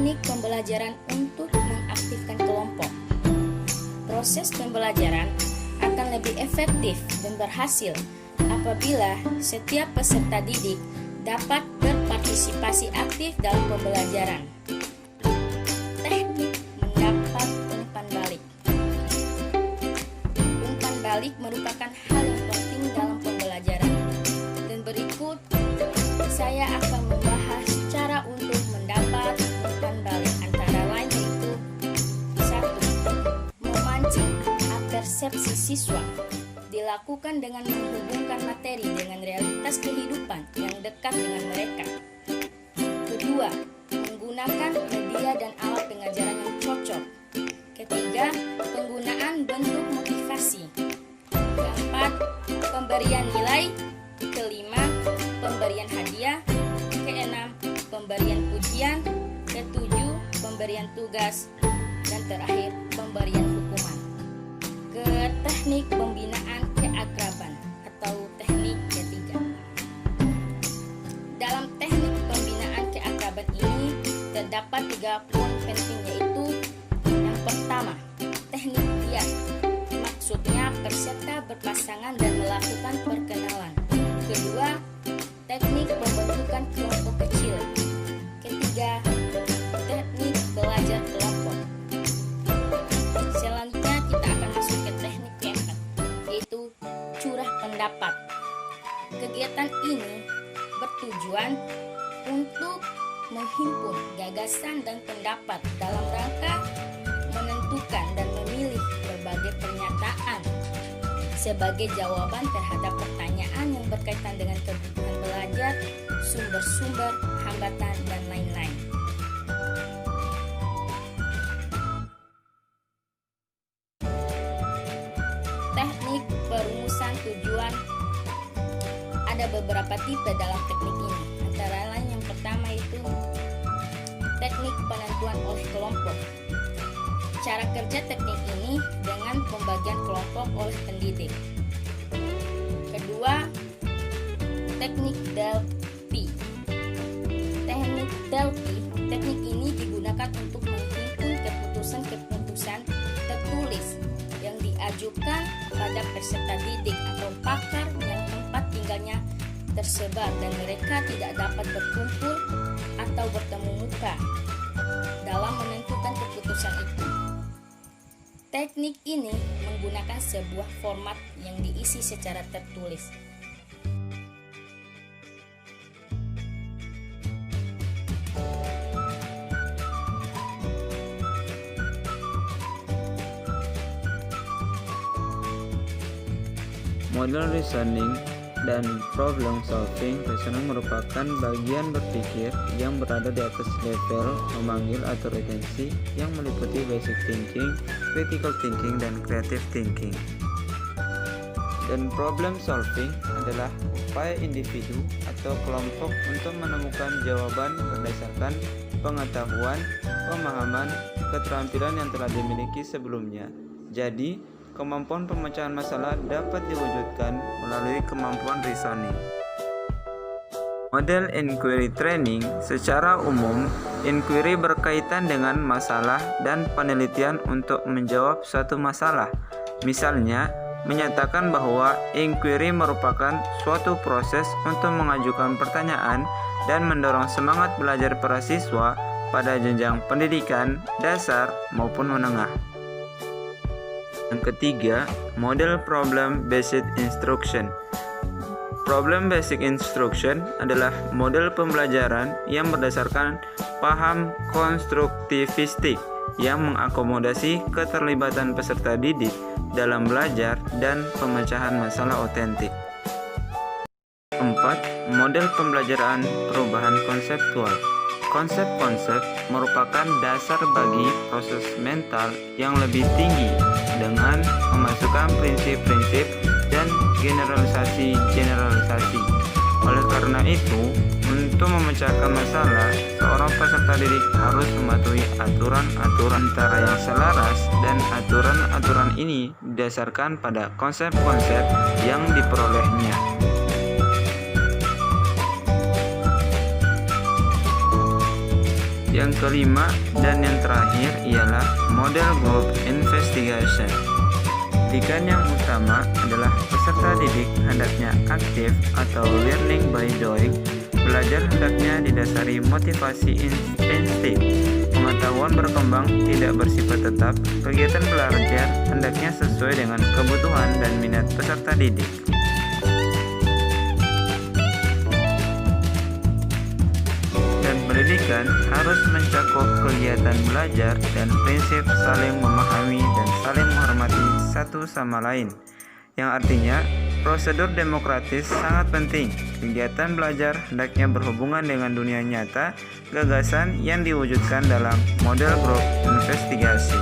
teknik pembelajaran untuk mengaktifkan kelompok. Proses pembelajaran akan lebih efektif dan berhasil apabila setiap peserta didik dapat berpartisipasi aktif dalam pembelajaran. Teknik mendapat umpan balik. Umpan balik merupakan hal yang penting dalam pembelajaran. Dan berikut saya akan membahas cara untuk mendapat umpan balik, antara lain yaitu: 1. Memancing persepsi siswa. Dilakukan dengan menghubungkan materi dengan realitas kehidupan yang dekat dengan mereka. Kedua, menggunakan media dan alat pengajaran yang cocok. Ketiga, penggunaan bentuk motivasi. Keempat, pemberian nilai. Kelima, pemberian hadiah. Keenam, pemberian pujian. Ketujuh, pemberian tugas. Dan terakhir, pemberian hukuman. Ke teknik pembinaan keakraban atau teknik ketiga. Dalam teknik pembinaan keakraban ini terdapat 3 poin penting, yaitu: yang pertama, teknik diam. Maksudnya peserta berpasangan dan melakukan perkenalan. Kedua, teknik pembentukan kelompok kecil. Ketiga, teknik belajar kelompok. Selanjutnya kita akan masuk ke teknik keempat, yaitu curah pendapat. Kegiatan ini bertujuan untuk menghimpun gagasan dan pendapat dalam rangka menentukan dan memilih berbagai pernyataan sebagai jawaban terhadap pertanyaan yang berkaitan dengan kebutuhan belajar, sumber-sumber, hambatan, dan lain-lain. Teknik perumusan tujuan. Ada beberapa tipe dalam teknik ini. Antara lain yang pertama itu teknik penentuan oleh kelompok. Cara kerja teknik ini dengan pembagian kelompok oleh pendidik. Kedua, teknik Delphi. Teknik Delphi, teknik ini digunakan untuk menghimpun keputusan-keputusan tertulis yang diajukan pada peserta didik atau pakar yang tempat tinggalnya tersebar dan mereka tidak dapat berkumpul atau bertemu muka dalam menentukan keputusan itu. Teknik ini menggunakan sebuah format yang diisi secara tertulis. Model reasoning dan problem solving. Reasoning merupakan bagian berpikir yang berada di atas level memanggil atau retensi yang meliputi basic thinking, critical thinking, dan creative thinking. Dan problem solving adalah upaya individu atau kelompok untuk menemukan jawaban berdasarkan pengetahuan, pemahaman, keterampilan yang telah dimiliki sebelumnya. Jadi, kemampuan pemecahan masalah dapat diwujudkan melalui kemampuan reasoning. Model inquiry training. Secara umum, inquiry berkaitan dengan masalah dan penelitian untuk menjawab suatu masalah. Misalnya, menyatakan bahwa inquiry merupakan suatu proses untuk mengajukan pertanyaan dan mendorong semangat belajar para siswa pada jenjang pendidikan dasar maupun menengah. Yang ketiga, model problem based instruction. Problem basic instruction adalah model pembelajaran yang berdasarkan paham konstruktivistik yang mengakomodasi keterlibatan peserta didik dalam belajar dan pemecahan masalah otentik. 4. Model pembelajaran perubahan konseptual. Konsep-konsep merupakan dasar bagi proses mental yang lebih tinggi dengan memasukkan prinsip-prinsip dan generalisasi. Oleh karena itu, untuk memecahkan masalah, seorang peserta didik harus mematuhi aturan-aturan antara yang selaras, dan aturan-aturan ini didasarkan pada konsep-konsep yang diperolehnya. Yang kelima dan yang terakhir ialah model group investigation. Didikan yang utama adalah peserta didik hendaknya aktif atau learning by doing. Belajar hendaknya didasari motivasi instinktif. Pengetahuan berkembang tidak bersifat tetap. Kegiatan belajar hendaknya sesuai dengan kebutuhan dan minat peserta didik. Dan pendidikan harus mencakup kegiatan belajar dan prinsip saling memahami dan saling menghormati satu sama lain, yang artinya prosedur demokratis sangat penting. Kegiatan belajar hendaknya berhubungan dengan dunia nyata, gagasan yang diwujudkan dalam model grup investigasi.